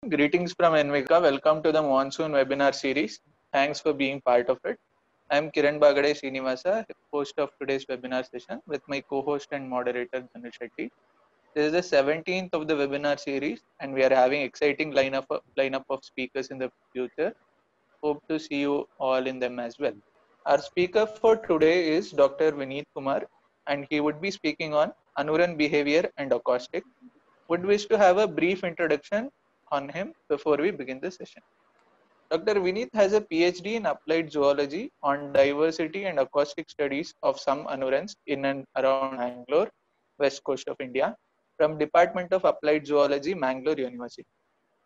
Greetings from Envika. Welcome to the Monsoon webinar series. Thanks for being part of it. I am Kiran Bagade Srinivasa, host of today's webinar session with my co-host and moderator Dhanush Shetty. This is the 17th of the webinar series and we are having exciting lineup of speakers in the future. Hope to see you all in them as well. Our speaker for today is Dr. Vineet Kumar and he would be speaking on Anuran behavior and acoustic. Would wish to have a brief introduction on him before we begin the session. Dr. Vineet has a PhD in applied zoology on diversity and acoustic studies of some anurans in and around Mangalore, west coast of India, from Department of Applied Zoology, Mangalore University.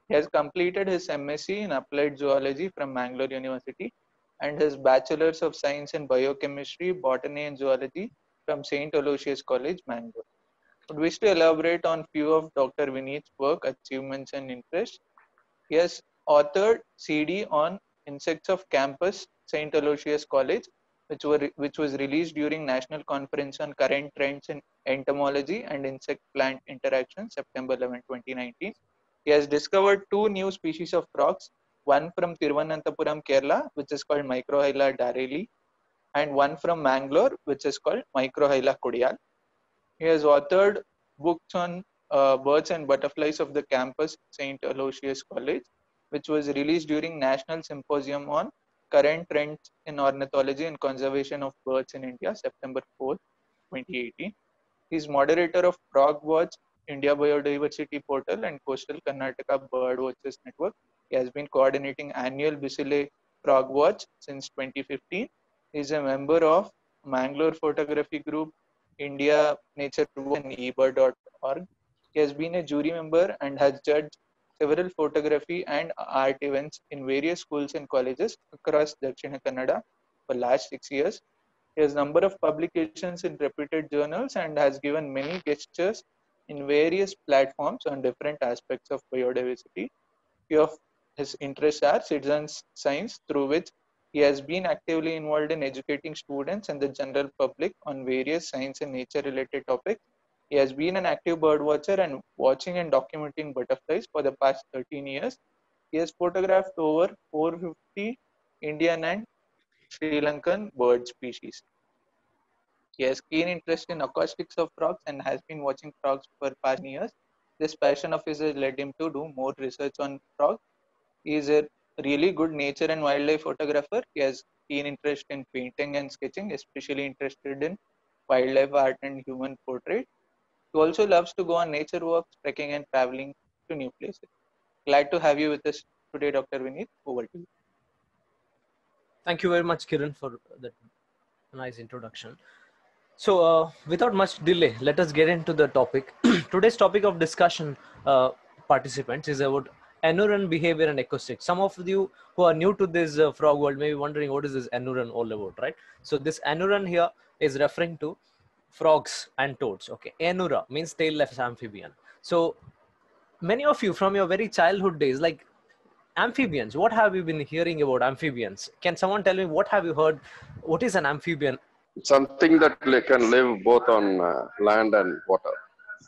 He has completed his MSc in applied zoology from Mangalore University and his Bachelor's of Science in Biochemistry, Botany and Zoology from St. Aloysius College, Mangalore. Would wish to elaborate on few of Dr. Vineet's work, achievements and interests. He has authored CD on insects of campus, St. Aloysius College, which was released during National Conference on Current Trends in Entomology and Insect-Plant Interaction, September 11, 2019. He has discovered two new species of frogs, one from Thiruvananthapuram, Kerala, which is called Microhyla dareli, and one from Mangalore, which is called Microhyla kodiyal. He has authored books on birds and butterflies of the campus, St. Aloysius College, which was released during National Symposium on Current Trends in Ornithology and Conservation of Birds in India, September 4, 2018. He is moderator of Frog Watch, India Biodiversity Portal, and Coastal Karnataka Bird Watchers Network. He has been coordinating annual Bisile Frog Watch since 2015. He is a member of Mangalore Photography Group, India Nature and eBird.org. He has been a jury member and has judged several photography and art events in various schools and colleges across Dakshina Kannada for last 6 years. He has number of publications in reputed journals and has given many lectures in various platforms on different aspects of biodiversity. Few of his interests are citizen science, through which he has been actively involved in educating students and the general public on various science and nature related topics. He has been an active bird watcher and watching and documenting butterflies for the past 13 years. He has photographed over 450 Indian and Sri Lankan bird species. He has keen interest in acoustics of frogs and has been watching frogs for past years. This passion of his has led him to do more research on frogs. He is a really good nature and wildlife photographer. He has keen interest in painting and sketching, especially interested in wildlife art and human portrait. He also loves to go on nature walks, trekking and traveling to new places. Glad to have you with us today, Dr. Vineet. Over to you. Thank you very much, Kiran, for that nice introduction. So without much delay, let us get into the topic. Today's topic of discussion, participants, is about anuran behavior and acoustics. Some of you who are new to this frog world may be wondering what is this anuran all about, right? So this anuran here is referring to frogs and toads. Okay, anura means tailless amphibian. So many of you from your very childhood days, like amphibians, what have you been hearing about amphibians? Can someone tell me what have you heard? What is an amphibian? Something that can live both on land and water.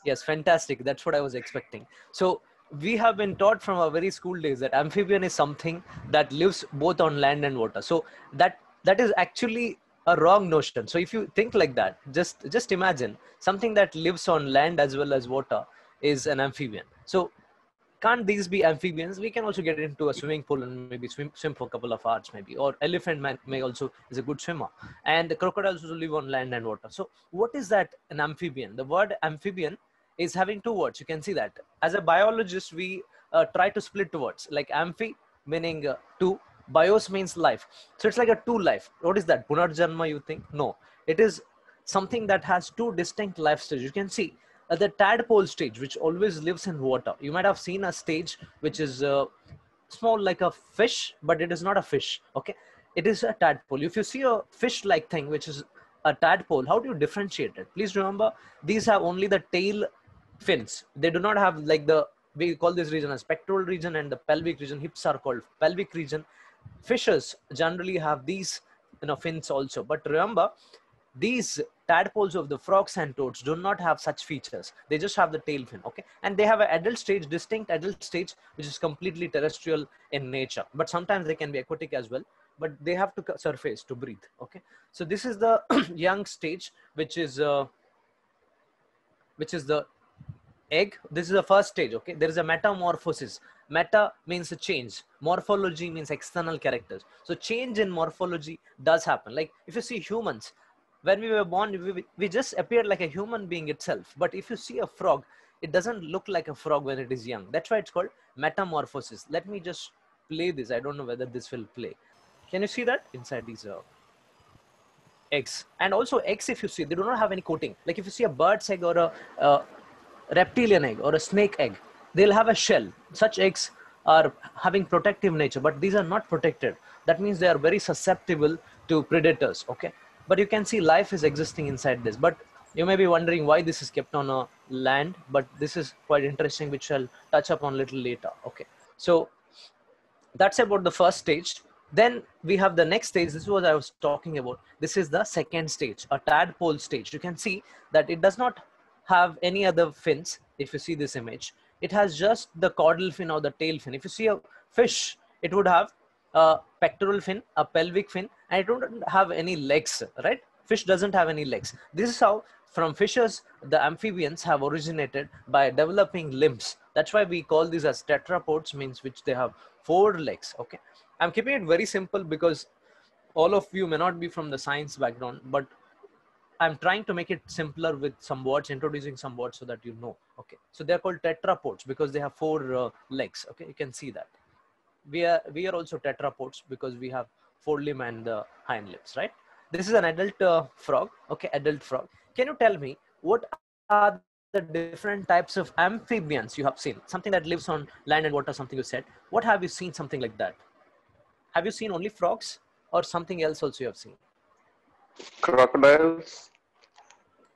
Yes, fantastic. That's what I was expecting. So we have been taught from our very school days that amphibian is something that lives both on land and water. So that is actually a wrong notion. So if you think like that, just imagine something that lives on land as well as water is an amphibian. So can't these be amphibians? We can also get into a swimming pool and maybe swim for a couple of hours maybe. Or elephant man may also is a good swimmer. And the crocodiles also live on land and water. So what is that, an amphibian? The word amphibian is having two words. You can see that. As a biologist, we try to split two words. Like amphi meaning two, bios means life. So it's like a two life. What is that? Punarjanma, you think? No. It is something that has two distinct life stages. You can see the tadpole stage, which always lives in water. You might have seen a stage which is small like a fish, but it is not a fish. Okay, it is a tadpole. If you see a fish like thing which is a tadpole, how do you differentiate it? Please remember, these have only the tail fins. They do not have like we call this region as pectoral region and the pelvic region. Hips are called pelvic region. Fishes generally have these fins also. But remember, these tadpoles of the frogs and toads do not have such features. They just have the tail fin, okay? And they have an adult stage, distinct adult stage, which is completely terrestrial in nature. But sometimes they can be aquatic as well, but they have to surface to breathe, okay? So this is the young stage, which is the egg. This is the first stage, okay? There is a metamorphosis. Meta means a change. Morphology means external characters. So change in morphology does happen. Like if you see humans, when we were born, we just appeared like a human being itself. But if you see a frog, it doesn't look like a frog when it is young. That's why it's called metamorphosis. Let me just play this. I don't know whether this will play. Can you see that inside these eggs? And also eggs, if you see, they do not have any coating. Like if you see a bird's egg or a reptilian egg or a snake egg, they'll have a shell. Such eggs are having protective nature, but these are not protected. That means they are very susceptible to predators, okay? But you can see life is existing inside this. But you may be wondering why this is kept on a land, but this is quite interesting, which I'll touch upon a little later, okay? So that's about the first stage. Then we have the next stage. This is what I was talking about. This is the second stage, a tadpole stage. You can see that it does not have any other fins. If you see this image, it has just the caudal fin or the tail fin. If you see a fish, it would have a pectoral fin, a pelvic fin, and it don't have any legs, right? Fish doesn't have any legs. This is how from fishes, the amphibians have originated by developing limbs. That's why we call these as tetrapods, means which they have 4 legs, okay? I'm keeping it very simple because all of you may not be from the science background, but I'm trying to make it simpler with some words, introducing some words so that you know. Okay, so they're called tetrapods because they have 4 legs. Okay, you can see that. We are also tetrapods because we have 4 limb and the hind limbs, right? This is an adult frog. Okay, adult frog. Can you tell me what are the different types of amphibians you have seen? Something that lives on land and water, something you said. What have you seen something like that? Have you seen only frogs or something else also you have seen? Crocodiles.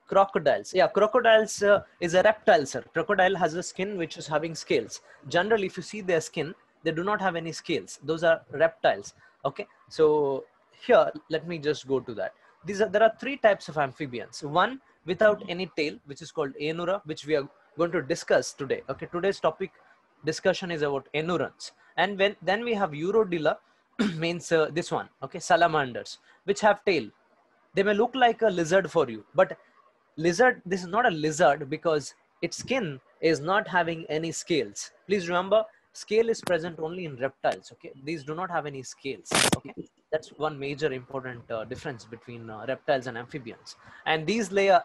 Crocodiles. Yeah, crocodiles is a reptile, sir. Crocodile has a skin which is having scales. Generally, if you see their skin, they do not have any scales. Those are reptiles. Okay, so here, let me just go to that. There are 3 types of amphibians. One without any tail, which is called Anura, which we are going to discuss today. Okay, today's topic discussion is about Anurans. And then we have Urodila, means this one, okay, salamanders, which have tail. They may look like a lizard for you, but lizard, this is not a lizard because its skin is not having any scales. Please remember, scale is present only in reptiles, okay? These do not have any scales, okay? That's one major important difference between reptiles and amphibians. And these lay a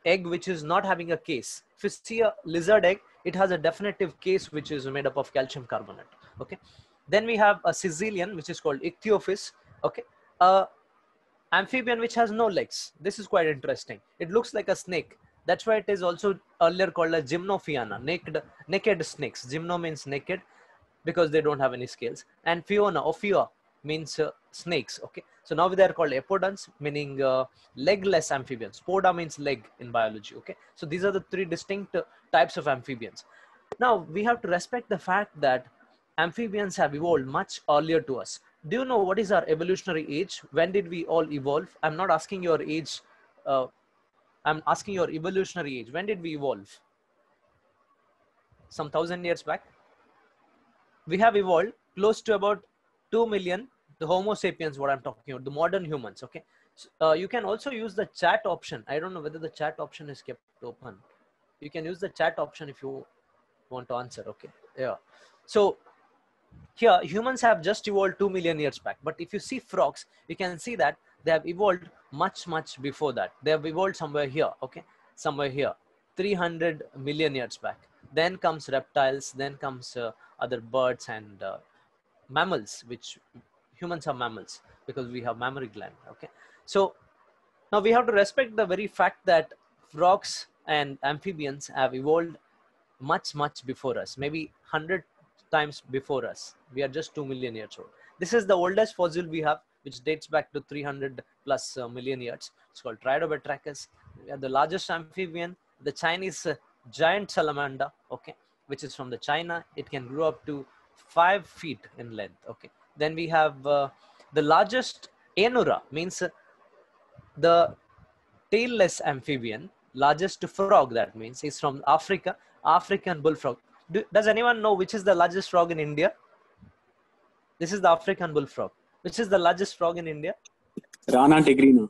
egg which is not having a case. If you see a lizard egg, it has a definitive case which is made up of calcium carbonate, okay? Then we have a Sicilian, which is called Ichthyophis, okay? Amphibian which has no legs. This is quite interesting. It looks like a snake. That's why it is also earlier called a Gymnophiana, naked snakes. Gymno means naked because they don't have any scales. And Fiona, Ophia, means snakes, okay? So now they are called apodons, meaning legless amphibians. Poda means leg in biology, okay? So these are the 3 distinct types of amphibians. Now we have to respect the fact that amphibians have evolved much earlier to us. Do you know what is our evolutionary age? When did we all evolve? I'm not asking your age. I'm asking your evolutionary age. When did we evolve? Some 1,000 years back. We have evolved close to about 2 million, the Homo sapiens, what I'm talking about, the modern humans, okay? So, you can also use the chat option. I don't know whether the chat option is kept open. You can use the chat option if you want to answer, okay? Yeah. So here, humans have just evolved 2 million years back. But if you see frogs, you can see that they have evolved much, much before that. They have evolved somewhere here, okay? Somewhere here, 300 million years back. Then comes reptiles, then comes other birds and mammals, which humans are mammals because we have mammary gland, okay? So now we have to respect the very fact that frogs and amphibians have evolved much, much before us, maybe 100 times before us. We are just 2 million years old. This is the oldest fossil we have, which dates back to 300 plus million years. It's called Tridobatrachus. We are the largest amphibian, the Chinese giant salamander, okay, which is from the China. It can grow up to 5 feet in length, okay. Then we have the largest Anura, means the tailless amphibian, largest frog, that means, is from Africa, African bullfrog. Does anyone know which is the largest frog in India? This is the African bullfrog. Which is the largest frog in India? Rana tigrina.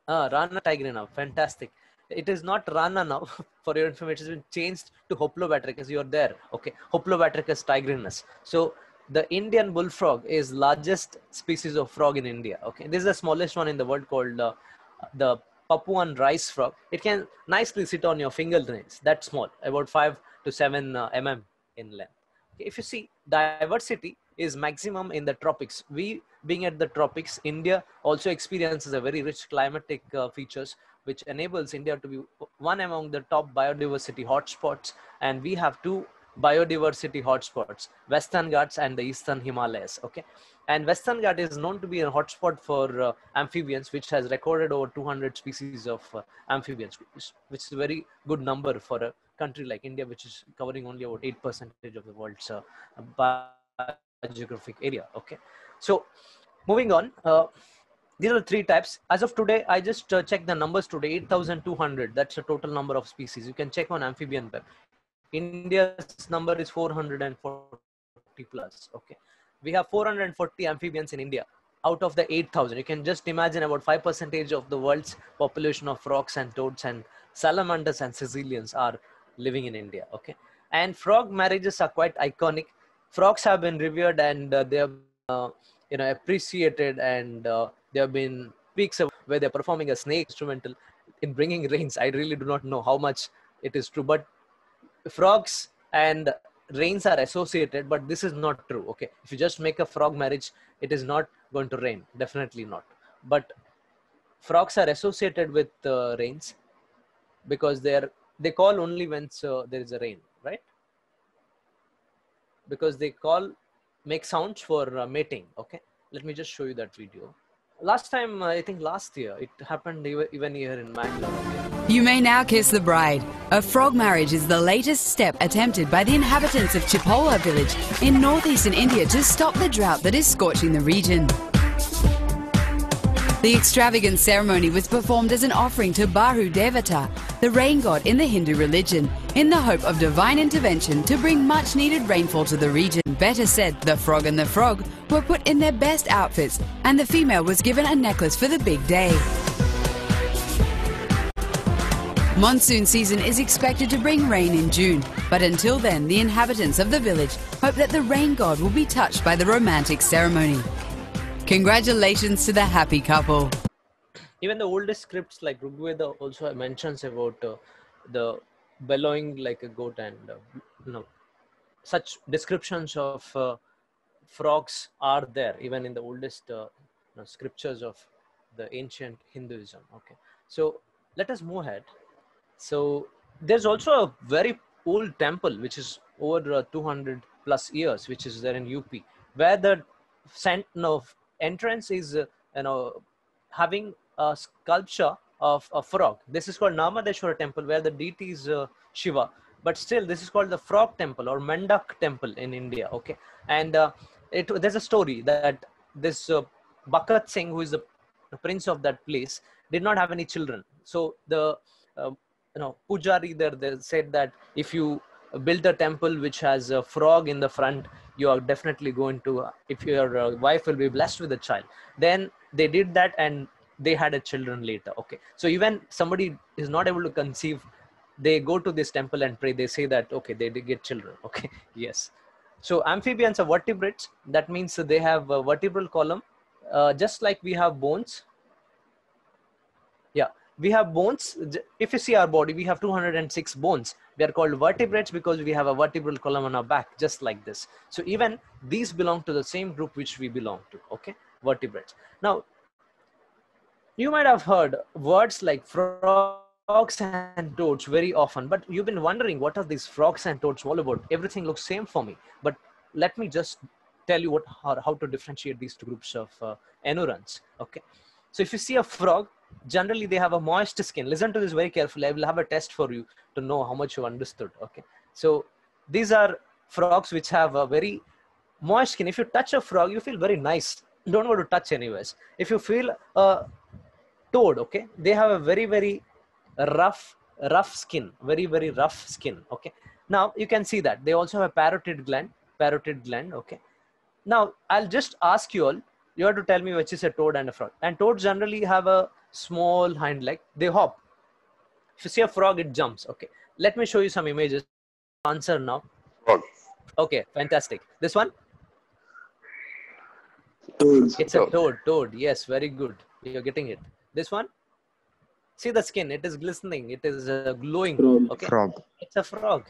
Rana tigrina, fantastic. It is not Rana now, for your information, it's been changed to Hoplobatrachus. You are there, okay? Hoplobatrachus tigrinus. So the Indian bullfrog is largest species of frog in India, okay? This is the smallest one in the world, called the Papuan rice frog. It can nicely sit on your fingernails, that small, about 5 to 7 mm in length. Okay, if you see, diversity is maximum in the tropics. We being at the tropics, India also experiences a very rich climatic features, which enables India to be one among the top biodiversity hotspots. And we have two biodiversity hotspots, Western Ghats and the Eastern Himalayas. Okay, and Western Ghat is known to be a hotspot for amphibians, which has recorded over 200 species of amphibians, which is a very good number for a country like India, which is covering only about 8% of the world's geographic area. Okay, so moving on, these are the three types. As of today, I just checked the numbers today, 8,200. That's the total number of species. You can check on Amphibian Web. India's number is 440 plus. Okay, we have 440 amphibians in India out of the 8,000. You can just imagine about 5% of the world's population of frogs and toads and salamanders and caecilians are living in India. Okay, and frog marriages are quite iconic. Frogs have been revered, and they have appreciated, and there have been peaks where they're performing a snake instrumental in bringing rains. I really do not know how much it is true, but frogs and rains are associated, but this is not true. Okay, if you just make a frog marriage, it is not going to rain, definitely not. But frogs are associated with rains because they call only when there is a rain, right? Because they make sounds for mating. Okay, let me just show you that video. Last time, I think last year, it happened even here in Mangalore. Okay? You may now kiss the bride. A frog marriage is the latest step attempted by the inhabitants of Chipola village in northeastern India to stop the drought that is scorching the region. The extravagant ceremony was performed as an offering to Bahu Devata, the rain god in the Hindu religion, in the hope of divine intervention to bring much needed rainfall to the region. Better said, the frog and the frog were put in their best outfits, and the female was given a necklace for the big day. Monsoon season is expected to bring rain in June, but until then, the inhabitants of the village hope that the rain god will be touched by the romantic ceremony. Congratulations to the happy couple. Even the oldest scripts like Rigveda also mentions about the bellowing like a goat, and such descriptions of frogs are there even in the oldest scriptures of the ancient Hinduism. Okay, so let us move ahead. So there's also a very old temple which is over 200 plus years, which is there in UP, where the entrance is having a sculpture of a frog. This is called Namadeshwara temple, where the deity is Shiva, but still this is called the frog temple or Mendak temple in India. Okay, and there's a story that this Bakat Singh, who is the prince of that place, did not have any children. So the pujari there, they said that if you build a temple which has a frog in the front, you are definitely going to, if your wife will be blessed with a child. Then they did that, and they had a children later. Okay, so even somebody is not able to conceive, they go to this temple and pray. They say that, okay, they did get children. Okay, yes. So amphibians are vertebrates. That means they have a vertebral column, just like we have bones. Yeah, we have bones. If you see our body, we have 206 bones. We are called vertebrates because we have a vertebral column on our back, just like this. So even these belong to the same group which we belong to. Okay, vertebrates. Now, you might have heard words like frogs and toads very often, but you've been wondering, what are these frogs and toads all about? Everything looks same for me, but let me just tell you how to differentiate these two groups of enurans. Okay, so if you see a frog, generally they have a moist skin. Listen to this very carefully. I will have a test for you to know how much you understood. Okay, so these are frogs which have a very moist skin. If you touch a frog, you feel very nice. Don't want to touch anyways. If you feel toad, okay, they have a very rough skin, very rough skin. Okay, now you can see that they also have a parotid gland. Okay, now I'll just ask you all, you have to tell me which is a toad and a frog. And toads generally have a small hind leg, they hop. If you see a frog, it jumps. Okay, let me show you some images. Answer now. Frog. Okay, fantastic. This one, Toad. it's a toad. Yes, very good, you're getting it. This one, see the skin, it is glistening, it is glowing. Frog. Okay, Frog. it's a frog.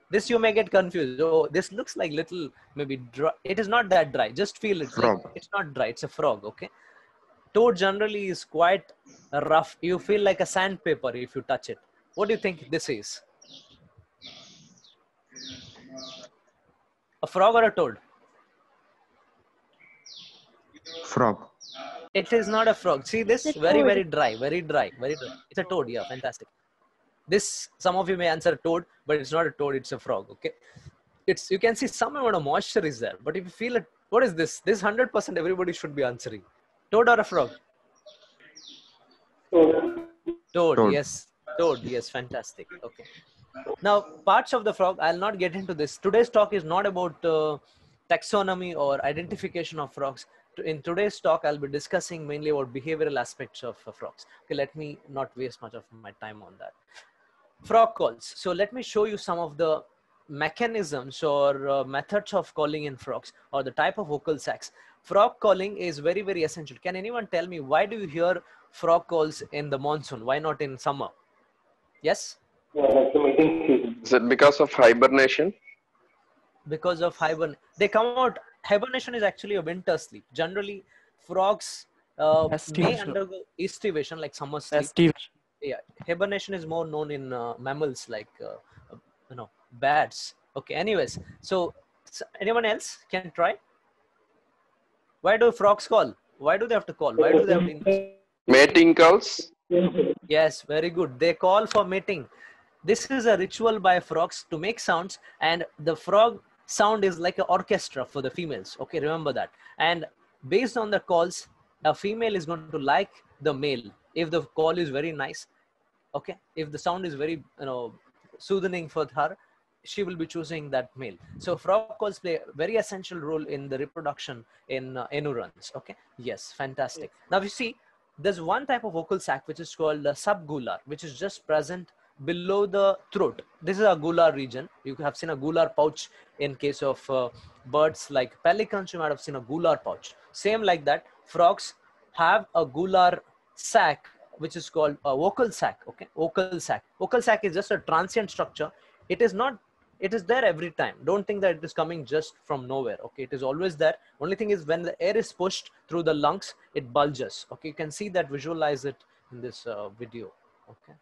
This you may get confused. Oh, this looks like little maybe dry. It is not that dry. Just feel it. Frog. Like it's not dry. It's a frog. Okay. Toad generally is quite rough. You feel like a sandpaper if you touch it. What do you think this is? A frog or a toad? Frog. It is not a frog. See this? Very dry. Very dry. It's a toad. Yeah, fantastic. This, some of you may answer toad, but it's not a toad, it's a frog. Okay, it's, you can see some amount of moisture is there, but if you feel it, what is this? This 100% everybody should be answering. Toad or a frog? Toad. Yes, toad. Yes, fantastic. Okay, now parts of the frog, I'll not get into this. Today's talk is not about taxonomy or identification of frogs. In today's talk, I'll be discussing mainly about behavioral aspects of frogs. Okay, let me not waste much of my time on that. Frog calls. So let me show you some of the mechanisms or methods of calling in frogs, or the type of vocal sacs. Frog calling is very essential. Can anyone tell me why do you hear frog calls in the monsoon? Why not in summer? Yes? Is it because of hibernation? Because of hibernation. They come out. Hibernation is actually a winter sleep. Generally, frogs may undergo estivation, like summer sleep. Yeah, hibernation is more known in mammals like bats. Okay, anyways, so anyone else can try? Why do frogs call? Why do they have to call? Why do they have to? Mating calls? Yes, very good. They call for mating. This is a ritual by frogs to make sounds, and the frog sound is like an orchestra for the females. Okay, remember that. And based on the calls, a female is going to like the male if the call is very nice. Okay, if the sound is very soothing for her, she will be choosing that male. So frog calls play a very essential role in the reproduction in neurons. Okay, yes, fantastic. Now you see, there's one type of vocal sac which is called the subgular, which is just present below the throat. This is a gular region. You have seen a gular pouch in case of birds like pelicans. You might have seen a gular pouch. Same like that, frogs have a gular sac which is called a vocal sac. Okay, vocal sac. Vocal sac is just a transient structure. It is not. It is there every time. Don't think that it is coming just from nowhere. Okay, it is always there. Only thing is when the air is pushed through the lungs, it bulges. Okay, you can see that, visualize it in this video. Okay,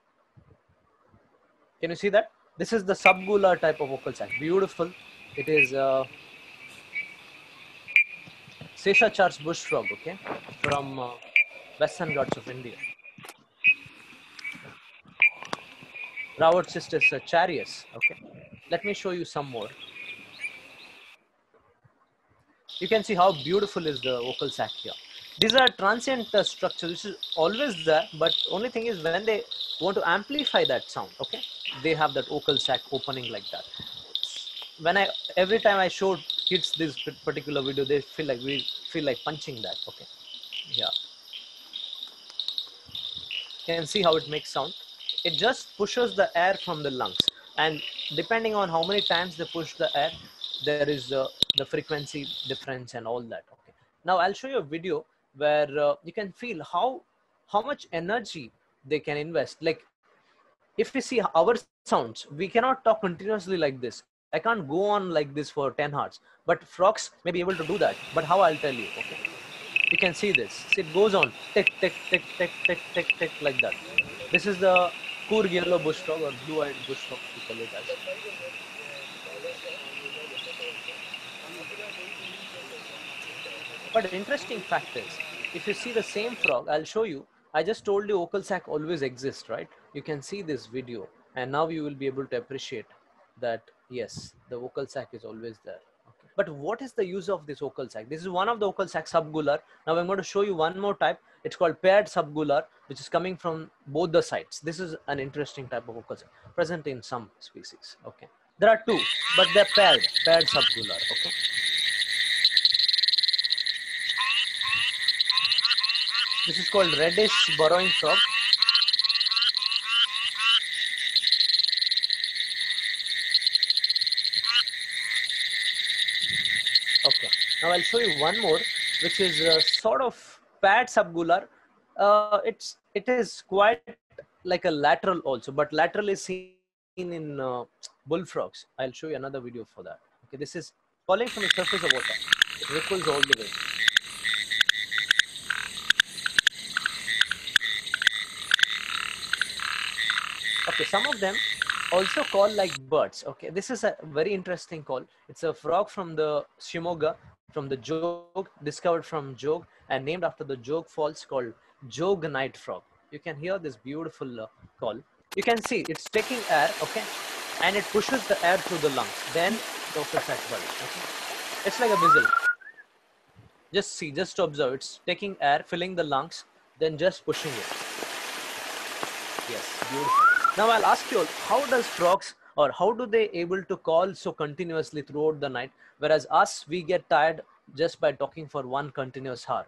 can you see that? This is the subgular type of vocal sac. Beautiful. It is Seshachar's bush frog. Okay, from Western Ghats of India. Robert's sister is Charius. Okay, let me show you some more. You can see how beautiful is the vocal sac here. These are transient structures, which is always there, but only thing is when they want to amplify that sound, okay, they have that vocal sac opening like that. When every time I show kids this particular video, they feel like punching that. Okay, yeah. You can see how it makes sound. It just pushes the air from the lungs, and depending on how many times they push the air, there is the frequency difference and all that. Okay, now I'll show you a video where you can feel how much energy they can invest. Like if we see our sounds, we cannot talk continuously like this. I can't go on like this for 10 hours, but frogs may be able to do that. But how, I'll tell you. Okay, you can see this. See, it goes on tick tick tick tick tick tick tick like that. This is the Coorg yellow bush frog, or blue-eyed bush frog, we call it as. But the interesting fact is, if you see the same frog, I'll show you. I just told you vocal sac always exists, right? You can see this video, and now you will be able to appreciate that, yes, the vocal sac is always there. Okay. But what is the use of this vocal sac? This is one of the vocal sac subgular. Now I'm going to show you one more type. It's called paired subgular, which is coming from both the sides. This is an interesting type of vocal sac present in some species. Okay. There are two, but they're paired subgular. Okay. This is called reddish burrowing frog. Okay, now I'll show you one more, which is sort of paired subgular. It is quite like a lateral also, but lateral is seen in bullfrogs. I'll show you another video for that. Okay, this is falling from the surface of water. It ripples all the way. Okay, some of them also call like birds. Okay, this is a very interesting call. It's a frog from the Shimoga, from the Jog, discovered from Jog and named after the Jog Falls, called Jog night frog. You can hear this beautiful call. You can see it's taking air, okay, and it pushes the air through the lungs. Then the vocal sac bulge. Okay, it's like a whistle. Just see, just observe. It's taking air, filling the lungs, then just pushing it. Yes, beautiful. Now I'll ask you all, how does frogs, or how do they able to call so continuously throughout the night, whereas us, we get tired just by talking for one continuous hour?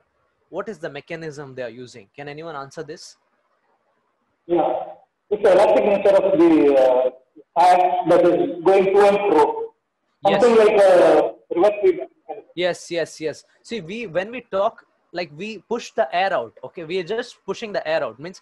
What is the mechanism they are using? Can anyone answer this? Yeah, it's the elastic nature of the act that is going to and fro. Something Yes. like a reverse feedback. Yes. See, when we talk, like we push the air out, okay, we are just pushing the air out, means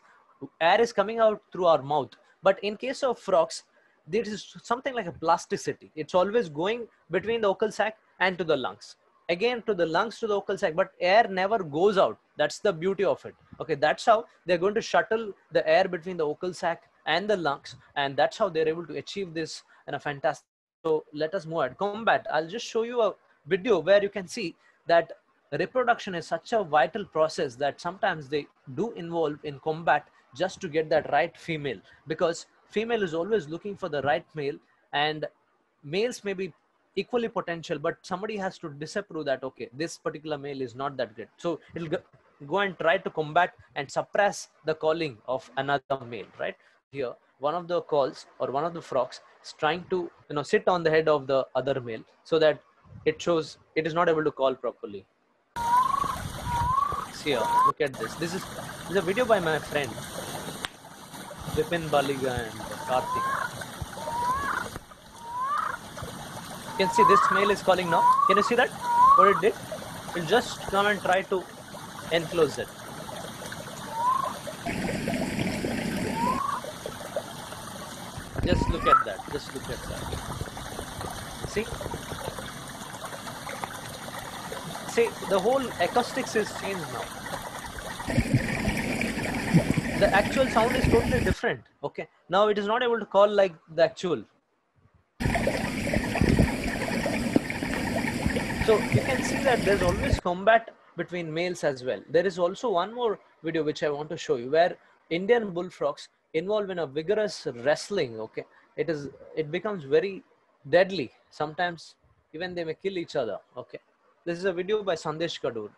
air is coming out through our mouth. But in case of frogs, there is something like a plasticity. It's always going between the vocal sac and to the lungs. Again, to the lungs, to the vocal sac, but air never goes out. That's the beauty of it. Okay, that's how they're going to shuttle the air between the vocal sac and the lungs. And that's how they're able to achieve this in a fantastic. So let us move at combat. I'll just show you a video where you can see that reproduction is such a vital process that sometimes they do involve in combat just to get that right female, because female is always looking for the right male, and males may be equally potential, but somebody has to disapprove that, okay, this particular male is not that great. So it'll go and try to combat and suppress the calling of another male, right? Here, one of the calls or one of the frogs is trying to, sit on the head of the other male so that it shows it is not able to call properly. See here, look at this. This is a video by my friend Vipin Baliga and Karthik. You can see this male is calling now. Can you see that? What it did? It'll just come and try to enclose it. Just look at that. Just look at that. See? See, the whole acoustics is changed now. The actual sound is totally different. Okay. Now it is not able to call like the actual. So you can see that there's always combat between males as well. There is also one more video which I want to show you where Indian bullfrogs involved in a vigorous wrestling. Okay. It becomes very deadly. Sometimes even they may kill each other. Okay. This is a video by Sandesh Kadur.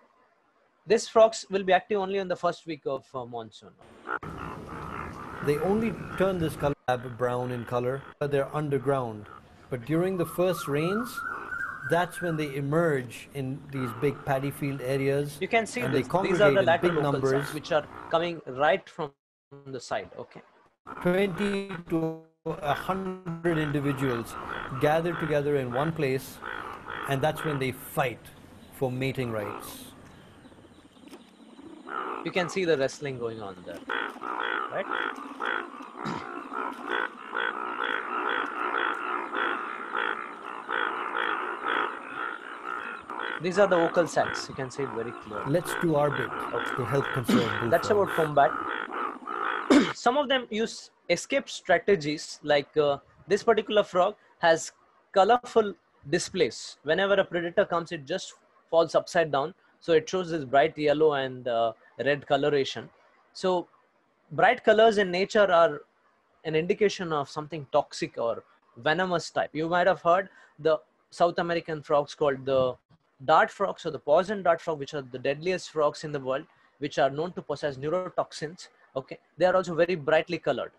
These frogs will be active only in the first week of monsoon. They only turn this color brown in color, but they're underground. But during the first rains, that's when they emerge in these big paddy field areas. You can see and this. They congregate These are the in lateral big vocal numbers, sacs which are coming right from the side. Okay. 20 to 100 individuals gather together in one place, and that's when they fight for mating rights. You can see the wrestling going on there, right? These are the vocal sacs. You can see it very clearly. Let's do our bit to help conserve bullfrogs. That's about combat. Some of them use escape strategies, like this particular frog has colorful displays. Whenever a predator comes, it just falls upside down. So it shows this bright yellow and red coloration. So bright colors in nature are an indication of something toxic or venomous type. You might have heard the South American frogs called the dart frogs or the poison dart frog, which are the deadliest frogs in the world, which are known to possess neurotoxins. Okay, they are also very brightly colored,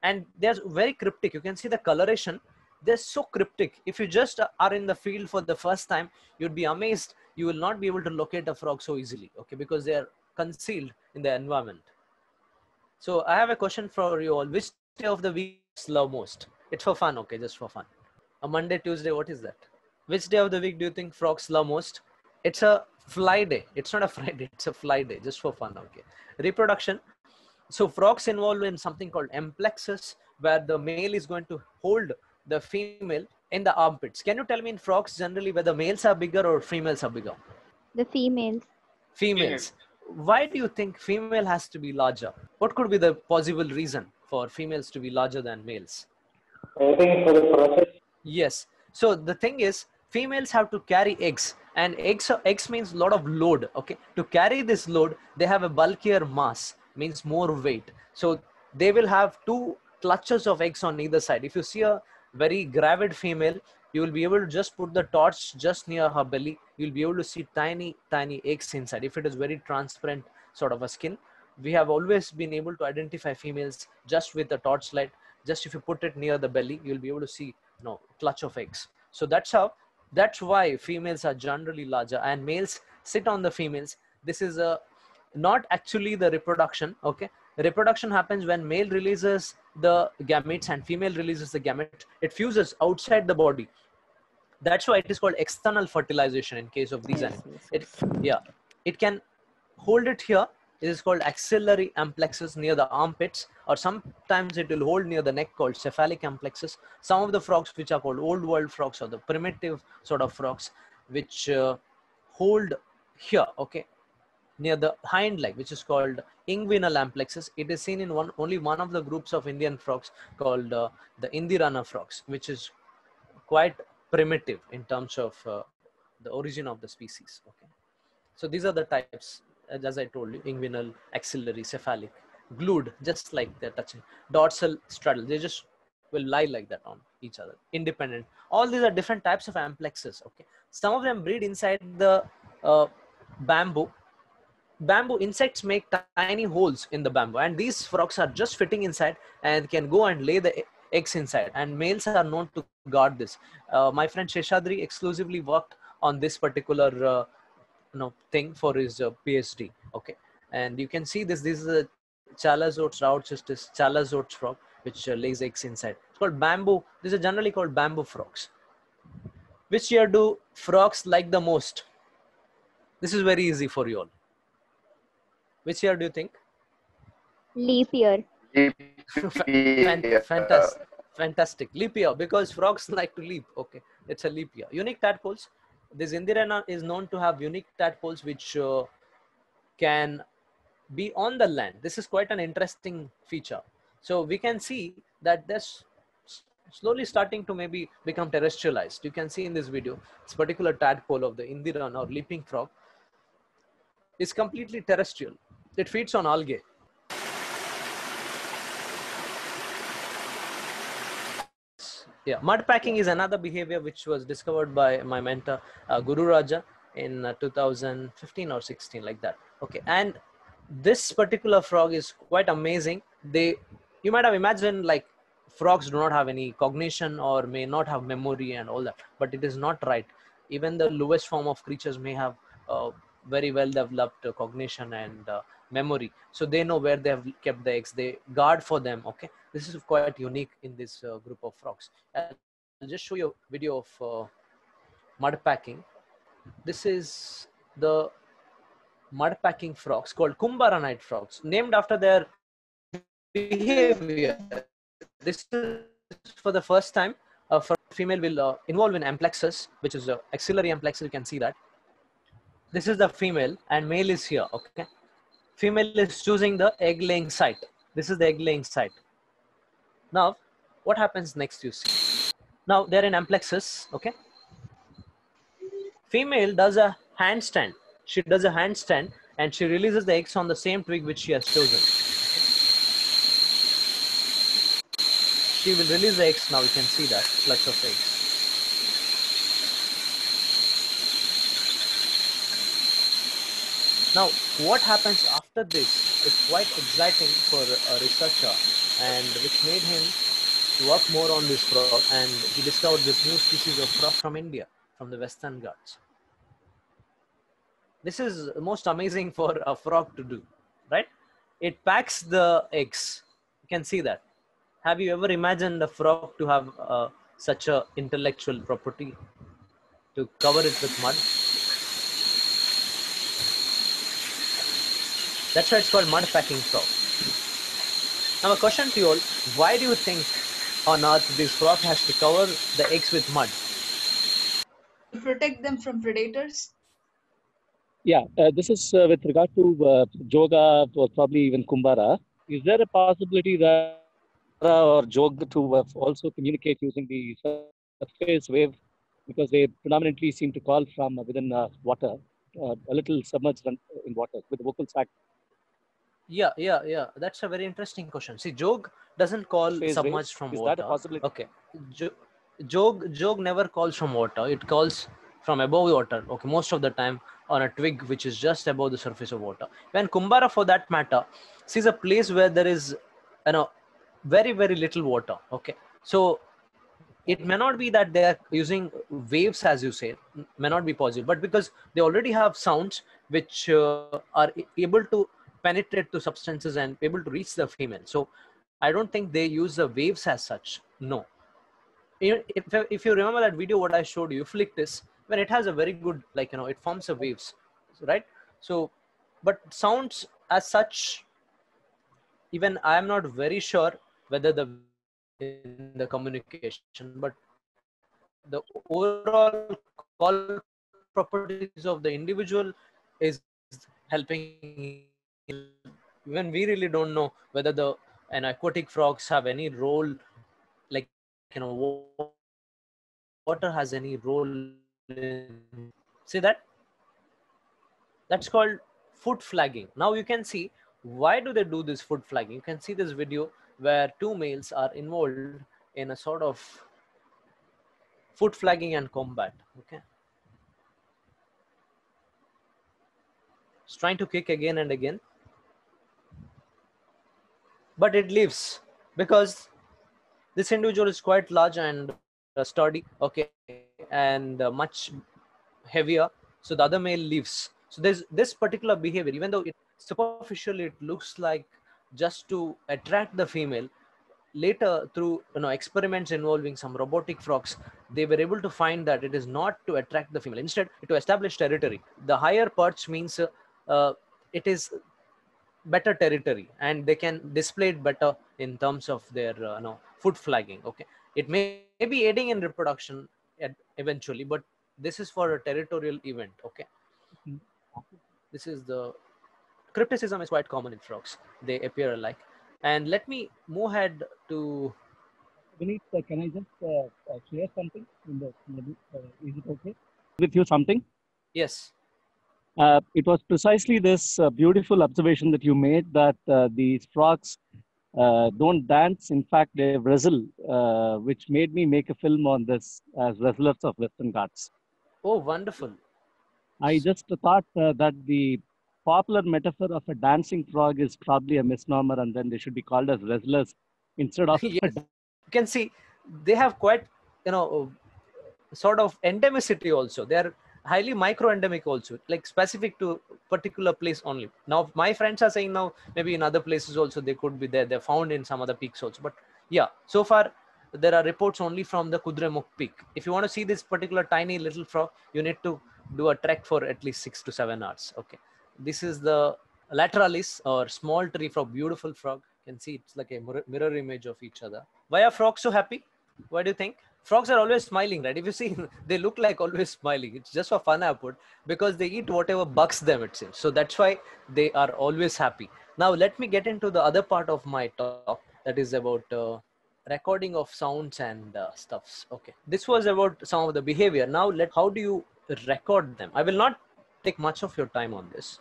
and they're very cryptic. You can see the coloration. They're so cryptic. If you just are in the field for the first time, you'd be amazed. You will not be able to locate a frog so easily. Okay, because they are concealed in the environment. So I have a question for you all. Which day of the week you love most? It's for fun, okay, just for fun. A Monday, Tuesday, what is that? Which day of the week do you think frogs love most? It's a fly day. It's not a Friday, it's a fly day, just for fun, okay. Reproduction. So frogs involved in something called amplexus, where the male is going to hold the female in the armpits. Can you tell me in frogs generally whether males are bigger or females are bigger? The females. Females. Why do you think female has to be larger? What could be the possible reason for females to be larger than males? I think for the process. Yes. So the thing is, females have to carry eggs, and eggs means a lot of load. Okay. To carry this load, they have a bulkier mass, means more weight. So they will have 2 clutches of eggs on either side. If you see a very gravid female, you will be able to just put the torch just near her belly. You'll be able to see tiny, tiny eggs inside. If it is very transparent sort of a skin, we have always been able to identify females just with the torchlight. Just if you put it near the belly, you'll be able to see clutch of eggs. So that's why females are generally larger and males sit on the females. This is not actually the reproduction. Okay. Reproduction happens when male releases the gametes and female releases the gamete. It fuses outside the body. That's why it is called external fertilization in case of these animals. It can hold it here. It is called axillary amplexus near the armpits, or sometimes it will hold near the neck called cephalic amplexus. Some of the frogs which are called old world frogs or the primitive sort of frogs which hold here, okay, near the hind leg, which is called inguinal amplexus. It is seen in only one of the groups of Indian frogs called the Indirana frogs, which is quite primitive in terms of the origin of the species. Okay, so these are the types, as I told you: inguinal, axillary, cephalic, glued, just like they're touching, dorsal, straddle. They just will lie like that on each other, independent. All these are different types of amplexus. Okay, some of them breed inside the bamboo. Bamboo insects make tiny holes in the bamboo, and these frogs are just fitting inside and can go and lay the eggs inside, and males are known to guard this. My friend Sheshadri exclusively worked on this particular thing for his PhD. Okay, and you can see this is a Chalazotes raucestis, Chalazotes frog, which lays eggs inside. It's called bamboo. These are generally called bamboo frogs. Which year do frogs like the most? This is very easy for you all. Which year do you think? Leap year. Fantastic. Leap year, because frogs like to leap. Okay, it's a leap year. Unique tadpoles. This Indirana is known to have unique tadpoles which can be on the land. This is quite an interesting feature. So we can see that this slowly starting to maybe become terrestrialized. You can see in this video, this particular tadpole of the Indirana or leaping frog is completely terrestrial. It feeds on algae. Yeah, mud packing is another behavior which was discovered by my mentor Guru Raja in 2015 or 16, like that. Okay, and this particular frog is quite amazing. You might have imagined like frogs do not have any cognition or may not have memory and all that, but it is not right. Even the lowest form of creatures may have very well developed cognition and memory, so they know where they have kept the eggs. They guard for them. Okay, this is quite unique in this group of frogs. I'll just show you a video of mud packing. This is the mud packing frogs called Kumbaranite frogs, named after their behavior. This is for the first time for female will involve in amplexus, which is the axillary amplexus. You can see that. This is the female and male is here. Okay, female is choosing the egg laying site. This is the egg laying site. Now, what happens next? You see. Now they're in amplexus. Okay. Female does a handstand. She does a handstand and she releases the eggs on the same twig which she has chosen. She will release the eggs now. You can see that clutch of eggs. Now, what happens after this is quite exciting for a researcher, and which made him work more on this frog, and he discovered this new species of frog from India, from the Western Ghats. This is most amazing for a frog to do, right? It packs the eggs. You can see that. Have you ever imagined a frog to have such a intellectual property to cover it with mud? That's why it's called mud packing frog. Now a question to you all, why do you think on earth this frog has to cover the eggs with mud? To protect them from predators? Yeah, this is with regard to Joga or probably even Kumbara. Is there a possibility that or Jog to also communicate using the surface wave, because they predominantly seem to call from within water, a little submerged in water with the vocal sac? Yeah. That's a very interesting question. See, Jog doesn't call submerged from water. Is that a possibility? Okay. Jog never calls from water. It calls from above water. Okay, most of the time on a twig which is just above the surface of water. When Kumbara, for that matter, sees a place where there is, very little water. Okay, so it may not be that they are using waves, as you say, may not be possible, but because they already have sounds which are able to penetrate to substances and able to reach the female. So I don't think they use the waves as such. No. If you remember that video what I showed you, Eucalyptus, when it has a very good, it forms a waves, right? So, but sounds as such, even I am not very sure whether in the communication, but the overall call properties of the individual is helping. Even we really don't know whether the aquatic frogs have any role, like water has any role in. See that? That's called food flagging. Now you can see why do they do this food flagging. You can see this video where two males are involved in a sort of food flagging and combat. Okay, it's trying to kick again and again, but it leaves because this individual is quite large and sturdy, okay, and much heavier. So the other male leaves. So there's this particular behavior, even though superficially it looks like just to attract the female. Later, through experiments involving some robotic frogs, they were able to find that it is not to attract the female. Instead, to establish territory. The higher perch means it is better territory, and they can display it better in terms of their food flagging. Okay, it may be aiding in reproduction eventually, but this is for a territorial event. Okay, this is the crypticism is quite common in frogs. They appear alike. And let me move ahead to. Vineet, can I just share something? Is it okay with you? Something? Yes. It was precisely this beautiful observation that you made, that these frogs don't dance. In fact, they wrestle, which made me make a film on this as Wrestlers of Western Ghats. Oh, wonderful. I just thought that the popular metaphor of a dancing frog is probably a misnomer, and then they should be called as wrestlers instead of. Yes. You can see they have quite, sort of endemicity also. They are highly micro-endemic also, like specific to particular place only. Now, my friends are saying now maybe in other places also they could be there. They're found in some other peaks also. But yeah, so far there are reports only from the Kudremukh peak. If you want to see this particular tiny little frog, you need to do a trek for at least 6 to 7 hours. Okay. This is the Lateralis, or small tree frog, beautiful frog. You can see it's like a mirror image of each other. Why are frogs so happy? What do you think? Frogs are always smiling, right? If you see, they look like always smiling. It's just for fun, I put, because they eat whatever bugs them, it seems. So that's why they are always happy. Now, let me get into the other part of my talk, that is about recording of sounds and stuffs. Okay. This was about some of the behavior. Now, how do you record them? I will not take much of your time on this.